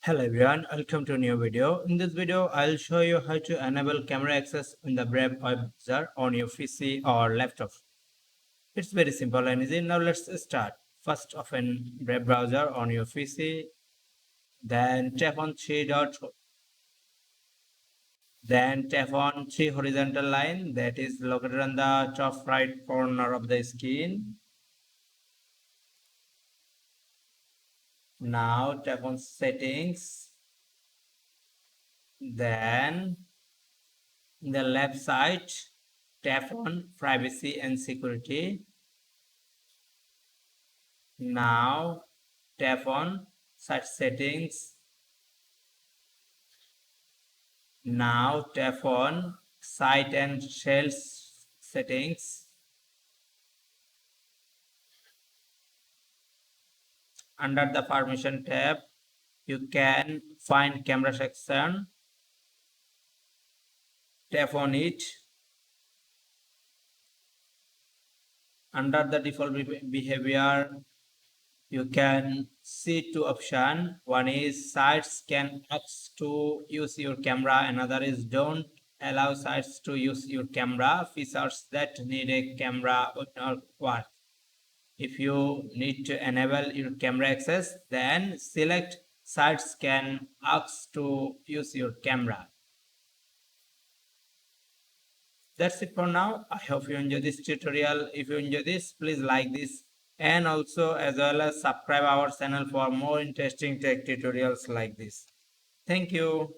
Hello everyone, welcome to a new video. In this video, I'll show you how to enable camera access in the Brave web browser on your PC or laptop. It's very simple and easy. Now let's start. First, open Brave browser on your PC, then tap on three horizontal line that is located on the top right corner of the screen. Now tap on settings, then in the left side tap on privacy and security. Now tap on site settings. Now tap on site and sales settings. Under the permission tab, you can find camera section. Tap on it. Under the default behavior, you can see two options. One is sites can ask to use your camera, another is don't allow sites to use your camera. Features that need a camera would not work. If you need to enable your camera access, then select sites can ask to use your camera. That's it for now. I hope you enjoy this tutorial. If you enjoy this, please like this and also as well as subscribe our channel for more interesting tech tutorials like this. Thank you.